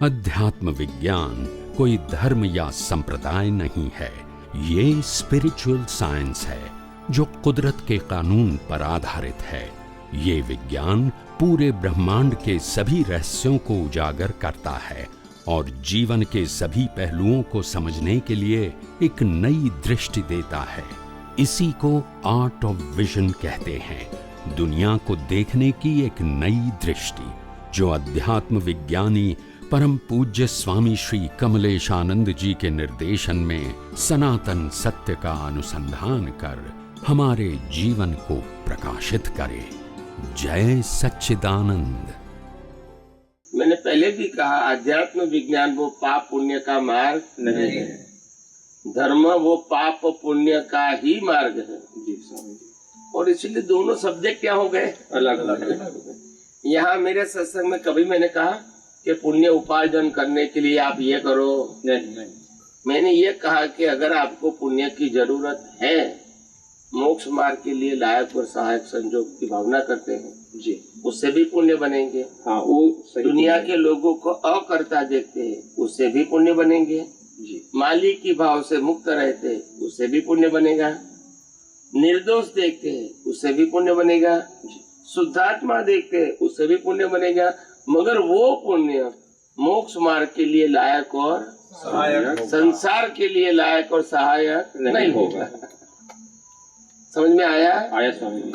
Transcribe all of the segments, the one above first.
अध्यात्म विज्ञान कोई धर्म या संप्रदाय नहीं है, ये स्पिरिचुअल साइंस है जो कुदरत के कानून पर आधारित है। ये विज्ञान पूरे ब्रह्मांड के सभी रहस्यों को उजागर करता है और जीवन के सभी पहलुओं को समझने के लिए एक नई दृष्टि देता है। इसी को आर्ट ऑफ विजन कहते हैं, दुनिया को देखने की एक नई दृष्टि, जो अध्यात्म विज्ञानी परम पूज्य स्वामी श्री कमलेशानंद जी के निर्देशन में सनातन सत्य का अनुसंधान कर हमारे जीवन को प्रकाशित करे। जय सच्चिदानंद। मैंने पहले भी कहा, अध्यात्म विज्ञान वो पाप पुण्य का मार्ग नहीं है, धर्म वो पाप पुण्य का ही मार्ग है। और इसलिए दोनों सब्जेक्ट क्या हो गए, अलग अलग। यहाँ मेरे सत्संग में कभी मैंने कहा कि पुण्य उपार्जन करने के लिए आप ये करो, नहीं। मैंने ये कहा कि अगर आपको पुण्य की जरूरत है, मोक्ष मार्ग के लिए लायक और सहायक संजोग की भावना करते हैं जी, उससे भी पुण्य बनेंगे। हाँ, वो दुनिया के लोगों को अकर्ता देखते हैं, उससे भी पुण्य बनेंगे जी। मालिक की भाव से मुक्त रहते हैं, उससे भी पुण्य बनेगा। निर्दोष देखते हैं, उससे भी पुण्य बनेगा। शुद्धात्मा देखते हैं, उससे भी पुण्य बनेगा। मगर वो पुण्य मोक्ष मार्ग के लिए लायक और सहायक, संसार के लिए लायक और सहायक नहीं होगा। समझ में आया? आया स्वामी जी।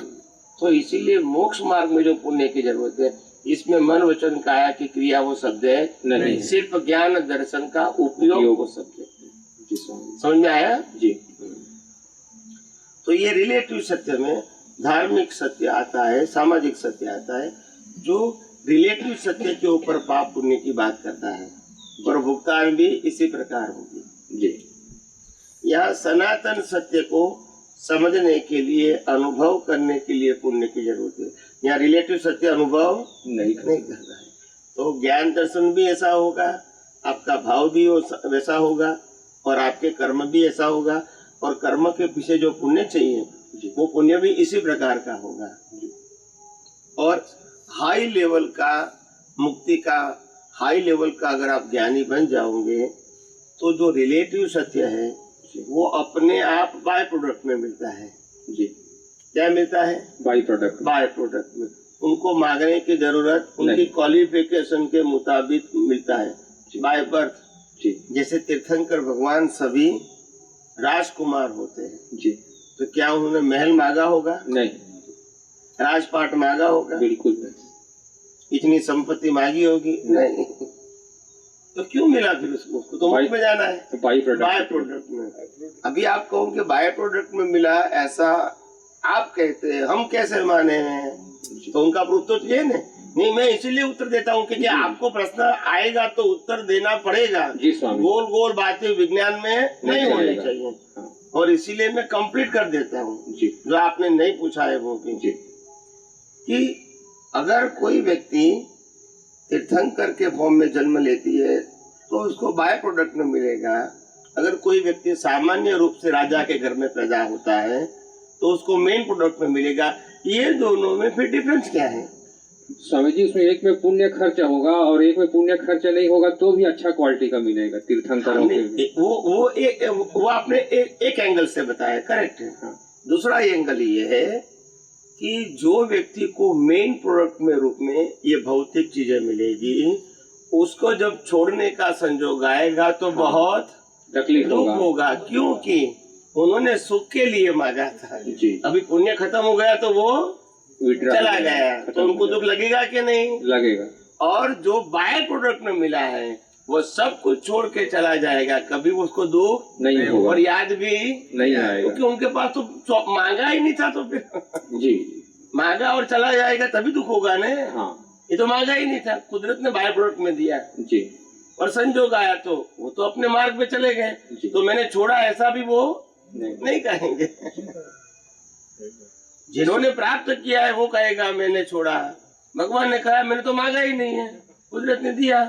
तो इसीलिए मोक्ष मार्ग में जो पुण्य की जरूरत है, इसमें मन वचन काया की क्रिया वो शब्द है नहीं, सिर्फ ज्ञान दर्शन का उपयोग वो शब्द है। समझ में आया जी? तो ये रिलेटिव सत्य में धार्मिक सत्य आता है, सामाजिक सत्य आता है, जो रिलेटिव सत्य के ऊपर पाप पुण्य की बात करता है, और भुगतान भी इसी प्रकार होगी जी। यहाँ सनातन सत्य को समझने के लिए, अनुभव करने के लिए पुण्य की जरूरत है। यहाँ रिलेटिव सत्य अनुभव नहीं कर रहा है, तो ज्ञान दर्शन भी ऐसा होगा, आपका भाव भी वैसा होगा, और आपके कर्म भी ऐसा होगा, और कर्म के पीछे जो पुण्य चाहिए वो पुण्य भी इसी प्रकार का होगा। और हाई लेवल का मुक्ति का, हाई लेवल का अगर आप ज्ञानी बन जाओगे, तो जो रिलेटिव सत्य है वो अपने आप बाय प्रोडक्ट में मिलता है जी। क्या मिलता है? By product. बाय प्रोडक्ट में उनको मांगने की जरूरत उनकी क्वालिफिकेशन के मुताबिक मिलता है, बाय बर्थ जी। जैसे तीर्थंकर भगवान सभी राजकुमार होते हैं जी, तो क्या उन्होंने महल मांगा होगा? नहीं। राजपाट मांगा होगा? बिल्कुल नहीं। इतनी संपत्ति मांगी होगी? नहीं। तो क्यों मिला फिर उसको? तो मुफ्त में जाना है, तो बाय प्रोडक्ट में। अभी आप कहो कि बाय प्रोडक्ट में मिला, ऐसा आप कहते हैं, हम कैसे माने हैं? तो उनका प्रूफ तो ये नहीं, मैं इसीलिए उत्तर देता हूँ कि आपको प्रश्न आएगा तो उत्तर देना पड़ेगा जी स्वामी। गोल गोल बातें विज्ञान में नहीं होनी चाहिए, और इसीलिए मैं कंप्लीट कर देता हूँ जो आपने नहीं पूछा है वो भी जी। कि अगर कोई व्यक्ति तीर्थंकर के फॉर्म में जन्म लेती है तो उसको बाय प्रोडक्ट में मिलेगा। अगर कोई व्यक्ति सामान्य रूप से राजा के घर में पैदा होता है तो उसको मेन प्रोडक्ट में मिलेगा। ये दोनों में फिर डिफरेंस क्या है स्वामी जी? उसमें एक में पुण्य खर्च होगा और एक में पुण्य खर्च नहीं होगा, तो भी अच्छा क्वालिटी का मिलेगा तीर्थंकरों के। वो आपने एक एंगल से बताया, करेक्ट है। दूसरा एंगल ये है कि जो व्यक्ति को मेन प्रोडक्ट में रूप में ये भौतिक चीजें मिलेगी, उसको जब छोड़ने का संजोग आएगा तो बहुत तकलीफ होगा, क्योंकि उन्होंने सुख के लिए मांगा था जी। अभी पुण्य खत्म हो गया तो वो चला गया, तो उनको दुख लगेगा कि नहीं? लगेगा। और जो बाय प्रोडक्ट में मिला है वो सब कुछ छोड़ के चला जाएगा, कभी उसको दुख नहीं होगा और याद भी नहीं आएगा, क्योंकि उनके पास तो मांगा ही नहीं था। तो फिर जी मांगा और चला जाएगा तभी दुख होगा ना। हाँ, ये तो मांगा ही नहीं था, कुदरत ने बाय प्रोडक्ट में दिया जी, और संजोग आया तो वो तो अपने मार्ग पे चले गए। तो मैंने छोड़ा ऐसा भी वो नहीं कहेंगे। जिन्होंने प्राप्त किया है वो कहेगा मैंने छोड़ा, भगवान ने कहा मैंने तो मांगा ही नहीं है, कुदरत ने दिया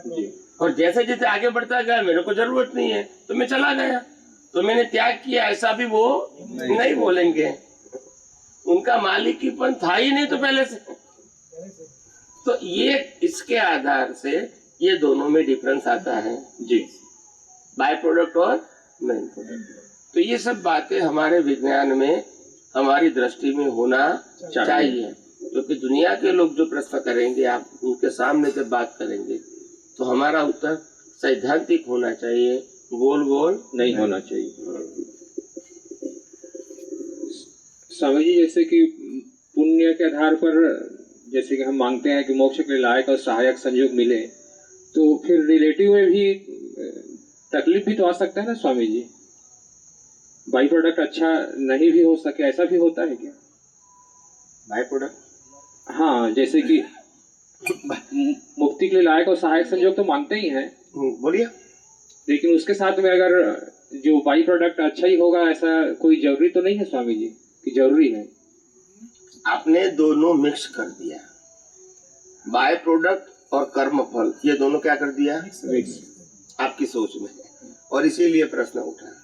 जी। और जैसे जैसे आगे बढ़ता गया, मेरे को जरूरत नहीं है तो मैं चला गया, तो मैंने त्याग किया, ऐसा भी वो नहीं बोलेंगे। उनका मालिकीपन था ही नहीं तो पहले से। तो ये इसके आधार से ये दोनों में डिफरेंस आता है जी। बाय प्रोडक्ट और मेन प्रोडक्ट। तो ये सब बातें हमारे विज्ञान में हमारी दृष्टि में होना चाहिए, क्योंकि दुनिया के लोग जो प्रश्न करेंगे, आप उनके सामने जब बात करेंगे तो हमारा उत्तर सैद्धांतिक होना चाहिए, गोल गोल नहीं होना चाहिए। स्वामी जी, जैसे कि पुण्य के आधार पर जैसे कि हम मांगते हैं कि मोक्ष के लिए लायक और सहायक संयोग मिले, तो फिर रिलेटिव में भी तकलीफ भी तो आ सकता है ना स्वामी जी? बाई प्रोडक्ट अच्छा नहीं भी हो सके, ऐसा भी होता है क्या? बाय प्रोडक्ट, हाँ, जैसे कि मुक्ति के लिए लायक और सहायक संयोग तो मांगते ही हैं, बोलिए। लेकिन उसके साथ में अगर जो बाई प्रोडक्ट अच्छा ही होगा, ऐसा कोई जरूरी तो नहीं है स्वामी जी कि जरूरी है? आपने दोनों मिक्स कर दिया, बाय प्रोडक्ट और कर्म फल, ये दोनों क्या कर दिया? मिक्स आपकी सोच में, और इसीलिए प्रश्न उठा।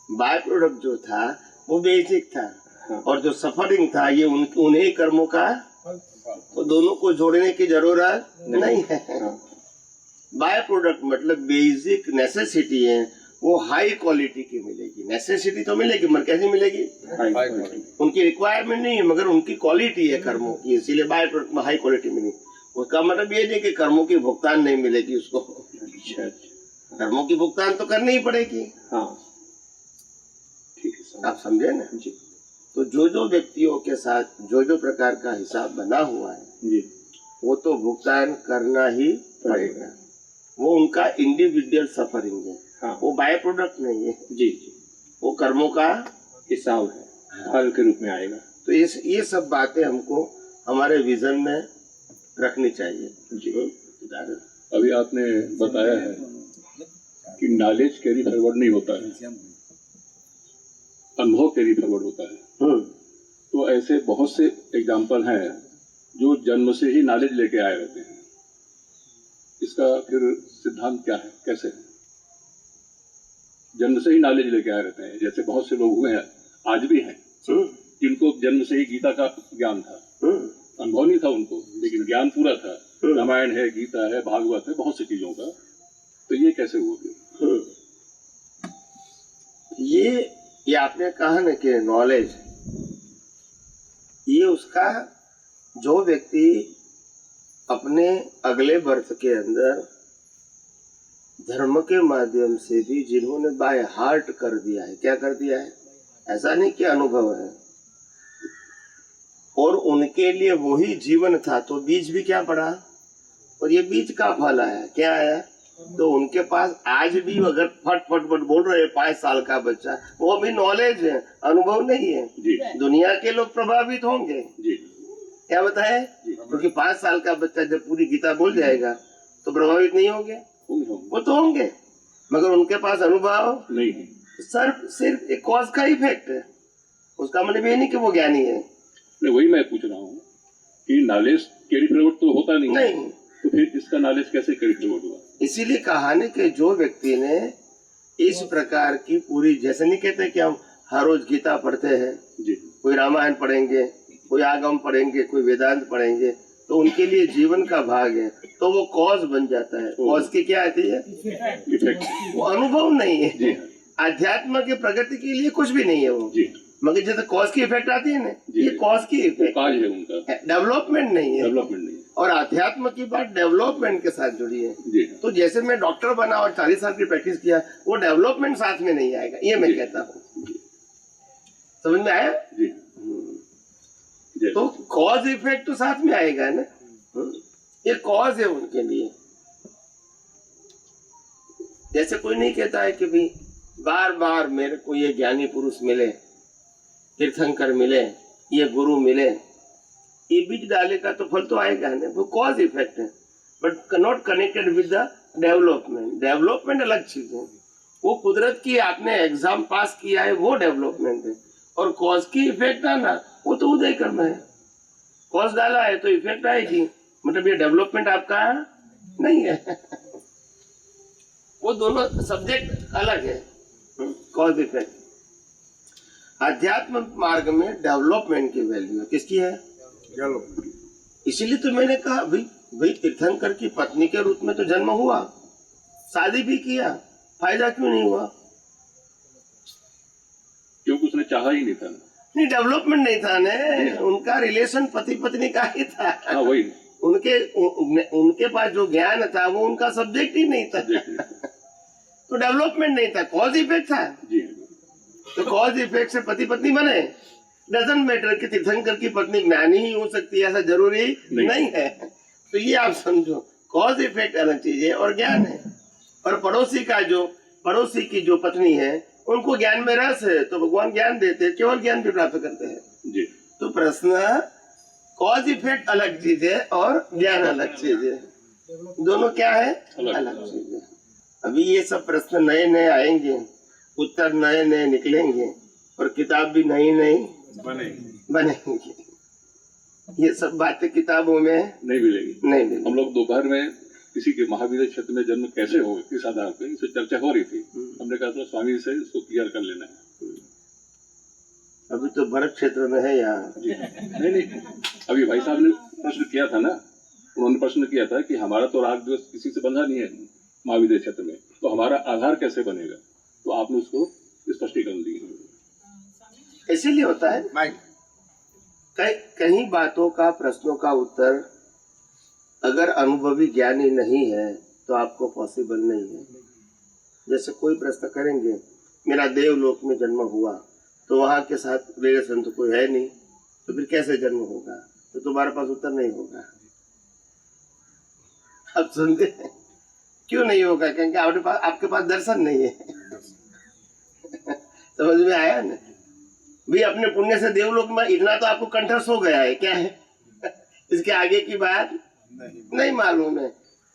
बाय प्रोडक्ट जो था वो बेसिक था, और जो सफरिंग था ये उन्हीं कर्मों का, तो दोनों को जोड़ने की जरूरत नहीं है। बाय प्रोडक्ट मतलब बेसिक नेसेसिटी है, वो हाई क्वालिटी की मिलेगी। नेसेसिटी तो मिलेगी, मगर कैसी मिलेगी? उनकी रिक्वायरमेंट नहीं है, मगर उनकी क्वालिटी है कर्मों की, इसीलिए बाय प्रोडक्ट में हाई क्वालिटी मिली। उसका मतलब ये नहीं कि कर्मों की भुगतान नहीं मिलेगी उसको। कर्मों की भुगतान तो करनी ही पड़ेगी। हाँ, ठीक है, आप समझे ना जी। तो जो व्यक्तियों के साथ जो प्रकार का हिसाब बना हुआ है जी, वो तो भुगतान करना ही पड़ेगा। वो उनका इंडिविजुअल सफरिंग है। हाँ, वो बाय प्रोडक्ट नहीं है जी जी, वो कर्मों का हिसाब है, फल के रूप में आएगा। तो ये सब बातें हमको हमारे विजन में रखनी चाहिए जी। अभी आपने बताया है कि नॉलेज कैरी फॉरवर्ड नहीं होता है, अनुभव कैरी फॉरवर्ड होता है। तो ऐसे बहुत से एग्जाम्पल हैं जो जन्म से ही नॉलेज लेके आए रहते हैं। इसका फिर सिद्धांत क्या है, कैसे है? जन्म से ही नॉलेज लेके आए रहते हैं। जैसे बहुत से लोग हुए हैं, आज भी हैं, जिनको जन्म से ही गीता का ज्ञान था, अनुभव नहीं था उनको, लेकिन ज्ञान पूरा था। रामायण है, गीता है, भागवत है, बहुत सी चीजों का। तो ये कैसे हुआ फिर? ये आपने कहा ना कि नॉलेज, ये उसका जो व्यक्ति अपने अगले बर्थ के अंदर धर्म के माध्यम से भी जिन्होंने बाय हार्ट कर दिया है, क्या कर दिया है, ऐसा नहीं कि अनुभव है, और उनके लिए वही जीवन था, तो बीज भी क्या पड़ा, और ये बीज का फल आया, क्या आया? तो उनके पास आज भी अगर फट बोल रहे हैं 5 साल का बच्चा, वो भी नॉलेज है, अनुभव नहीं है जी। दुनिया के लोग प्रभावित होंगे जी। क्या बताए? क्योंकि 5 साल का बच्चा जब पूरी गीता बोल जाएगा तो प्रभावित नहीं होंगे, वो तो होंगे, मगर उनके पास अनुभव नहीं है। सिर्फ एक कॉज का इफेक्ट है। उसका मतलब ये नहीं कि वो ज्ञानी है। नहीं, वही मैं पूछ रहा हूँ कि नॉलेज कैरी फॉरवर्ड तो होता नहीं। तो फिर इसका नॉलेज कैसे कैरी फॉरवर्ड हुआ? इसीलिए कहा न कि जो व्यक्ति ने इस प्रकार की पूरी, जैसे नहीं कहते कि हम हर रोज गीता पढ़ते हैं जी, कोई रामायण पढ़ेंगे, कोई आगम पढ़ेंगे, कोई वेदांत पढ़ेंगे, तो उनके लिए जीवन का भाग है, तो वो कॉज बन जाता है। कॉज की क्या आती है? इफेक्ट। वो अनुभव नहीं है जी। अध्यात्म की प्रगति के लिए कुछ भी नहीं है वो जी। मगर जैसे कॉज की इफेक्ट आती है ना, जी। ये कॉज की इफेक्ट काज है उनका, डेवलपमेंट नहीं है। डेवलपमेंट नहीं है। और अध्यात्म की बात डेवलपमेंट के साथ जुड़ी है जी। तो जैसे मैं डॉक्टर बना और 40 साल की प्रैक्टिस किया, वो डेवलपमेंट साथ में नहीं आएगा, ये मैं कहता हूँ। समझ में आया जी। जी। तो कॉज इफेक्ट तो साथ में आएगा ना, ये कॉज है उनके लिए। जैसे कोई नहीं कहता है कि भाई बार बार मेरे को ये ज्ञानी पुरुष मिले, तीर्थंकर मिले, ये गुरु मिले, ये बीज डालेगा तो फल तो आएगा ना, वो कॉज इफेक्ट है, but not connected with the development. Development अलग चीज है, वो कुदरत की आपने एग्जाम पास किया है, वो डेवलपमेंट है। और कॉज की इफेक्ट आना वो तो उदय कर्म है। कॉज डाला है तो इफेक्ट आएगी, मतलब ये डेवलपमेंट आपका नहीं है। वो दोनों सब्जेक्ट अलग है, कॉज इफेक्ट। अध्यात्म मार्ग में डेवलपमेंट की वैल्यू है, किसकी है? इसीलिए तो मैंने कहा भाई तीर्थंकर की पत्नी के रूप में तो जन्म हुआ, शादी भी किया, फायदा क्यों नहीं हुआ? क्योंकि उसने चाहा ही नहीं था। नहीं, डेवलपमेंट नहीं था ने, उनका रिलेशन पति पत्नी का ही था। हाँ वही, उनके पास जो ज्ञान था वो उनका सब्जेक्ट ही नहीं था। तो डेवलपमेंट नहीं था, कॉज इफेक्ट था। जी। तो कॉज इफेक्ट से पति पत्नी बने। डजंट मैटर कि तीर्थंकर की पत्नी ज्ञानी ही हो सकती है, ऐसा जरूरी नहीं है। तो ये आप समझो, कॉज इफेक्ट अलग चीज है और ज्ञान है। और पड़ोसी की जो पत्नी है उनको ज्ञान में रस है, तो भगवान ज्ञान देते हैं, केवल ज्ञान भी प्राप्त करते हैं जी। तो प्रश्न, कॉज इफेक्ट अलग चीज है और ज्ञान अलग चीज है। दोनों क्या है? अलग चीज है। अभी ये सब प्रश्न नए नए आएंगे, उत्तर नए नए निकलेंगे और किताब भी नई नई बनेंगी। ये सब बातें किताबों में नहीं मिलेगी। नहीं। हम लोग दोपहर में किसी के महावीर क्षेत्र में जन्म कैसे हो, इस आधार पे इस चर्चा हो रही थी। हमने कहा था स्वामी से इसको क्लियर कर लेना है। अभी तो भरत क्षेत्र में है यहाँ। नहीं, अभी भाई साहब ने प्रश्न किया था ना, उन्होंने प्रश्न किया था कि हमारा तो राग द्वेष किसी से बंधा नहीं है महावीर क्षेत्र में, तो हमारा आधार कैसे बनेगा? तो आपने उसको स्पष्टीकरण दिया। इसीलिए होता है कई बातों का, प्रश्नों का उत्तर अगर अनुभवी ज्ञानी नहीं है तो आपको पॉसिबल नहीं है। जैसे कोई प्रश्न करेंगे, मेरा देवलोक में जन्म हुआ, तो वहां के साथ रिलेशन तो कोई है नहीं, तो फिर कैसे जन्म होगा? तो तुम्हारे पास उत्तर नहीं होगा। अब सुनते हैं क्यों नहीं होगा? क्योंकि आपके पास दर्शन नहीं है। समझ में आया ना? भी अपने पुण्य से देवलोक में इतना तो आपको कंठस्थ हो गया है, क्या है? इसके आगे की बात नहीं मालूम है,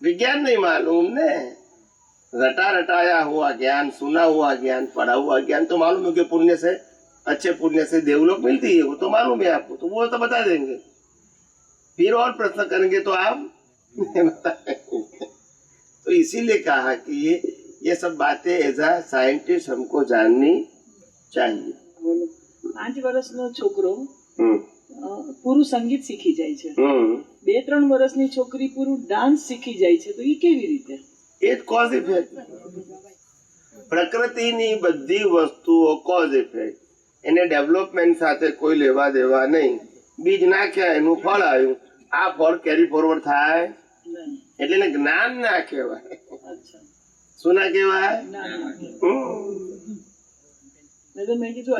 विज्ञान नहीं मालूम ने। रटा रटाया हुआ ज्ञान, सुना हुआ ज्ञान, पढ़ा हुआ ज्ञान तो मालूम है कि पुण्य से, अच्छे पुण्य से देवलोक मिलती है, वो तो मालूम है आपको, तो वो तो बता देंगे। फिर और प्रश्न करेंगे तो आप नहीं बताएंगे। तो इसीलिए कहा कि ये सब बातें एज अ साइंटिस्ट हमको जाननी चाहिए। 5 વર્ષનો છોકરો પૂરું સંગીત શીખી જાય છે, 2-3 વર્ષની છોકરી પૂરું ડાન્સ શીખી જાય છે, તો એ કેવી રીતે? એ કોઝ ઇફેક્ટ, પ્રકૃતિની બધી વસ્તુઓ કોઝ ઇફેક્ટ, એને ડેવલપમેન્ટ સાથે કોઈ લેવા દેવા નહીં। બીજ નાખ્યા, એનું ફળ આવ્યું, આ ફળ કેરી ફોરવર્ડ થાય એટલે એને જ્ઞાન ના કહેવાય। શું ના કહેવાય?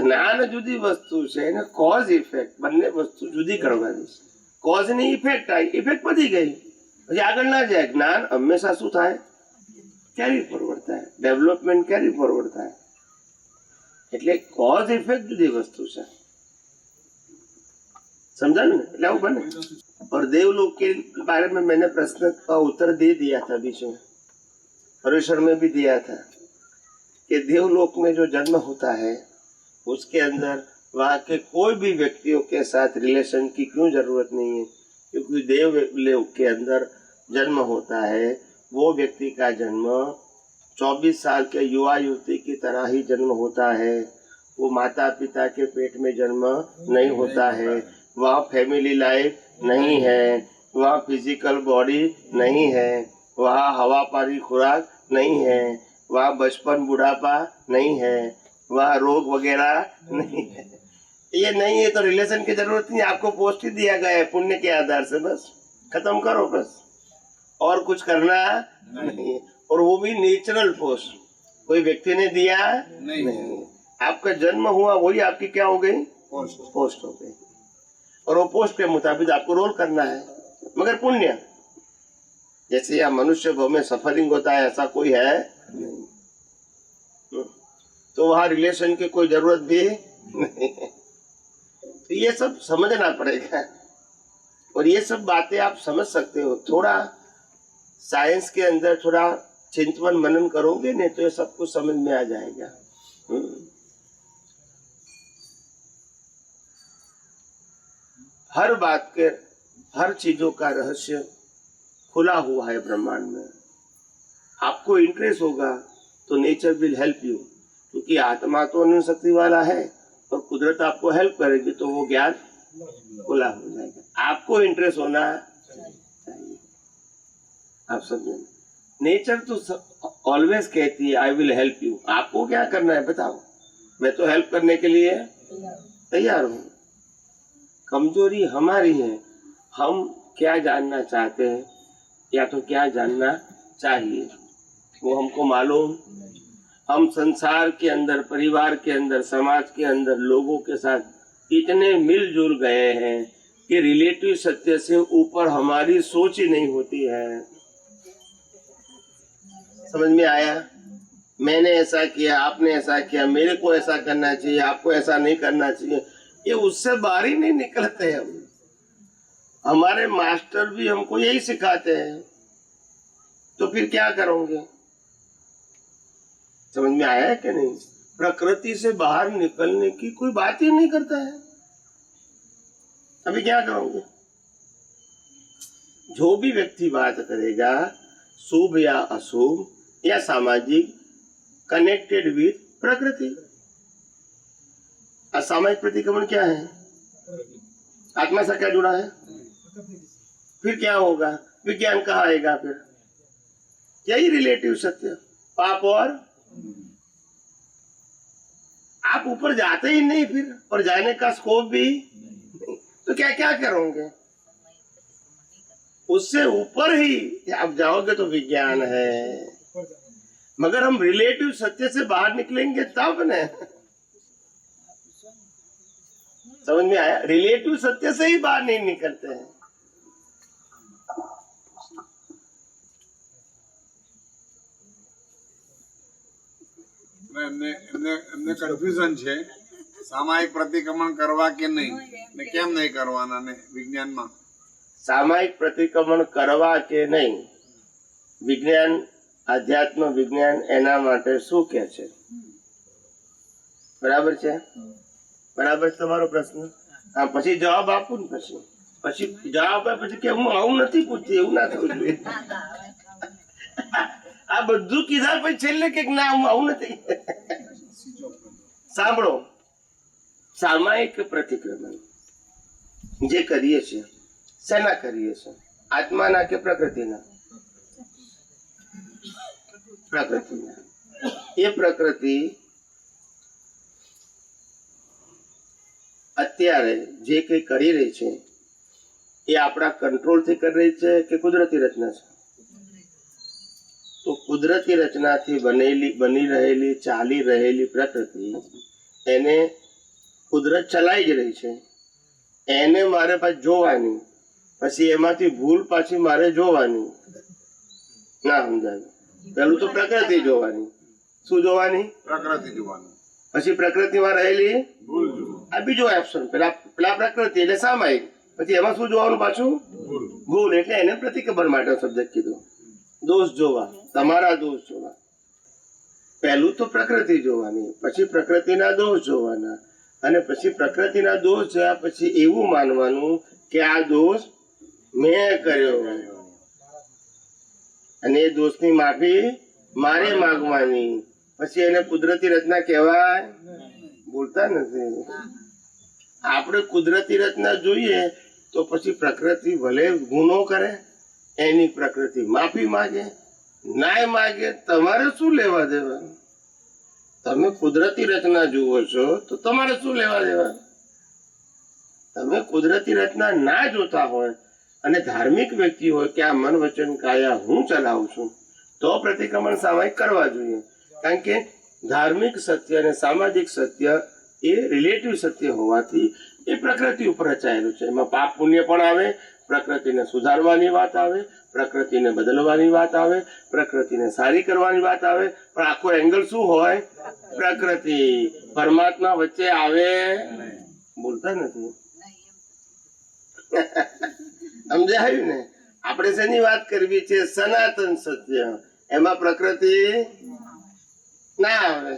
જ્ઞાન જુદી વસ્તુ છે ને કોઝ ઇફેક્ટ બંને વસ્તુ જુદી કરવાની છે। કોઝ ની ઇફેક્ટ આવી, ઇફેક્ટ પતી ગઈ, પછી આગળ ના જાય। જ્ઞાન હંમેશા શું થાય? કેરી ફોરવર્ડ થાય, ડેવલપમેન્ટ કેરી ફોરવર્ડ થાય। એટલે કોઝ ઇફેક્ટ જુદી વસ્તુ છે, समझा ना? એટલે આવું બને। और देवलोक के बारे में मैंने प्रश्न का उत्तर दे दिया था बीच में, परिसर में भी दिया था कि देवलोक में जो जन्म होता है उसके अंदर वहाँ के कोई भी व्यक्तियों के साथ रिलेशन की क्यों जरूरत नहीं है, क्योंकि देवलोक के अंदर जन्म होता है वो व्यक्ति का जन्म 24 साल के युवा युवती की तरह ही जन्म होता है। वो माता पिता के पेट में जन्म नहीं होता है, वहाँ फैमिली लाइफ नहीं है, वहाँ फिजिकल बॉडी नहीं है, वहाँ हवा पानी खुराक नहीं है, वहाँ बचपन बुढ़ापा नहीं है, वहाँ रोग वगैरह नहीं है। ये नहीं है तो रिलेशन की जरूरत नहीं, आपको पोस्ट ही दिया गया है पुण्य के आधार से, बस खत्म करो, बस और कुछ करना नहीं है। और वो भी नेचुरल पोस्ट, कोई व्यक्ति ने दिया नहीं। आपका जन्म हुआ वही आपकी क्या हो गई? पोस्ट हो गई, और वो पोस्ट के मुताबिक आपको रोल करना है, मगर पुण्य। जैसे यहाँ मनुष्य भव में सफरिंग होता है ऐसा कोई है नहीं, तो वहाँ रिलेशन की कोई जरूरत भी नहीं है। तो ये सब समझना पड़ेगा, और ये सब बातें आप समझ सकते हो। थोड़ा साइंस के अंदर थोड़ा चिंतन मनन करोगे नहीं तो ये सब कुछ समझ में आ जाएगा। हर बात के, हर चीजों का रहस्य खुला हुआ है ब्रह्मांड में। आपको इंटरेस्ट होगा तो नेचर विल हेल्प यू, क्योंकि आत्मा तो अनंत शक्ति वाला है और कुदरत आपको हेल्प करेगी, तो वो ज्ञान खुला हो जाएगा। आपको इंटरेस्ट होना चाहिए। आप समझे? नेचर तो ऑलवेज कहती है आई विल हेल्प यू। आपको क्या करना है बताओ, मैं तो हेल्प करने के लिए तैयार हूँ। कमजोरी हमारी है, हम क्या जानना चाहते हैं या तो क्या जानना चाहिए वो हमको मालूम। हम संसार के अंदर, परिवार के अंदर, समाज के अंदर लोगों के साथ इतने मिलजुल गए हैं कि रिलेटिव सत्य से ऊपर हमारी सोच ही नहीं होती है। समझ में आया? मैंने ऐसा किया, आपने ऐसा किया, मेरे को ऐसा करना चाहिए, आपको ऐसा नहीं करना चाहिए, ये उससे बाहर ही नहीं निकलते हम। हमारे मास्टर भी हमको यही सिखाते हैं, तो फिर क्या करोगे? समझ में आया है कि नहीं? प्रकृति से बाहर निकलने की कोई बात ही नहीं करता है। अभी क्या करोगे? जो भी व्यक्ति बात करेगा, शुभ या अशुभ या सामाजिक, कनेक्टेड विथ प्रकृति। असामाजिक प्रतिक्रमण क्या है? आत्मा से क्या जुड़ा है? फिर क्या होगा? विज्ञान कहाँ आएगा? फिर यही रिलेटिव सत्य, पाप और आप ऊपर जाते ही नहीं, फिर और जाने का स्कोप भी नहीं, तो क्या क्या करोगे? उससे ऊपर ही आप जाओगे तो विज्ञान है, मगर हम रिलेटिव सत्य से बाहर निकलेंगे तब न। समझ में आया? रिलेटिव सत्य से ही बाहर नहीं निकलते हैं। એમને કન્ફ્યુઝન છે સામાયિક પ્રતિક્રમણ કરવા કે નહીં ને કેમ નહીં કરવાના ને વિજ્ઞાનમાં સામાયિક પ્રતિક્રમણ કરવા કે નહીં, વિજ્ઞાન, આધ્યાત્મ વિજ્ઞાન એના માટે શું કહે છે? બરાબર છે? બરાબર છે તમારો પ્રશ્ન? હા, પછી જવાબ આપું ને પછી જવાબ આપે પછી કે હું આવું નથી પૂછતી, એવું ના થવું જોઈએ। આ બધું કીધા પછી છેલ્લે કે ના હું આવું નથી। સાંભળો, સામાયિક પ્રતિક્રમણ જે કરીએ છીએ શેના કરીએ છીએ? આત્માના કે પ્રકૃતિના? પ્રકૃતિના। એ પ્રકૃતિ અત્યારે જે કઈ કરી રહી છે એ આપણા કંટ્રોલથી કરી રહી છે કે કુદરતી રચના છે? તો કુદરતી રચનાથી બની રહેલી, ચાલી રહેલી પ્રકૃતિ, એને કુદરત ચલાઈ જ રહી છે, એને મારે પાછી જોવાની, પછી એમાંથી ભૂલ પાછી મારે જોવાની। ના સમજાયું? પેલું તો પ્રકૃતિ જોવાની। શું જોવાની? પ્રકૃતિ જોવાનું પછી પ્રકૃતિમાં રહેલી ભૂલ જોવાનું આ બીજો ઓપ્શન। પેલા પ્રકૃતિ એટલે સામાયિક, પછી એમાં શું જોવાનું પાછું? ભૂલ। એટલે એને પ્રતિક્રમણ માટે શબ્દ કીધો। દોષ જોવા, તમારા દોષ જોવા। પહેલું તો પ્રકૃતિ જોવાની, પછી પ્રકૃતિના દોષ જોવાના, અને પછી પ્રકૃતિના દોષ જોયા પછી એવું માનવાનું કે આ દોષ મેં કર્યો અને એ દોષની માફી મારે માંગવાની। પછી એને કુદરતી રચના કહેવાય? બોલતા નથી। આપણે કુદરતી રચના જોઈએ તો પછી પ્રકૃતિ ભલે ગુનો કરે, એની પ્રકૃતિ માફી માગે, નાય માગે, તમારે શું લેવા દેવા? તમે કુદરતી રચના જુઓ છો તો તમારે શું લેવા દેવા? તમે કુદરતી રચના ના જોતા હોય અને ધાર્મિક વ્યક્તિ હોય કે આ મન વચન કાયા હું ચલાવું છું તો પ્રતિક્રમણ સામાયિક કરવા જોઈએ। કારણ કે ધાર્મિક સત્ય અને સામાજિક સત્ય એ રિલેટિવ સત્ય હોવાથી એ પ્રકૃતિ ઉપર રચાયેલું છે। એમાં પાપ પુણ્ય પણ આવે, પ્રકૃતિને સુધારવાની વાત આવે, પ્રકૃતિને બદલવાની વાત આવે, પ્રકૃતિને સારી કરવાની વાત આવે, પણ આખો એંગલ શું હોય? પ્રકૃતિ। પરમાત્મા વચ્ચે આવે? બોલતા નથી। સમજાયું ને? આપણે શેની વાત કરવી છે? સનાતન સત્ય। એમાં પ્રકૃતિ ના આવે।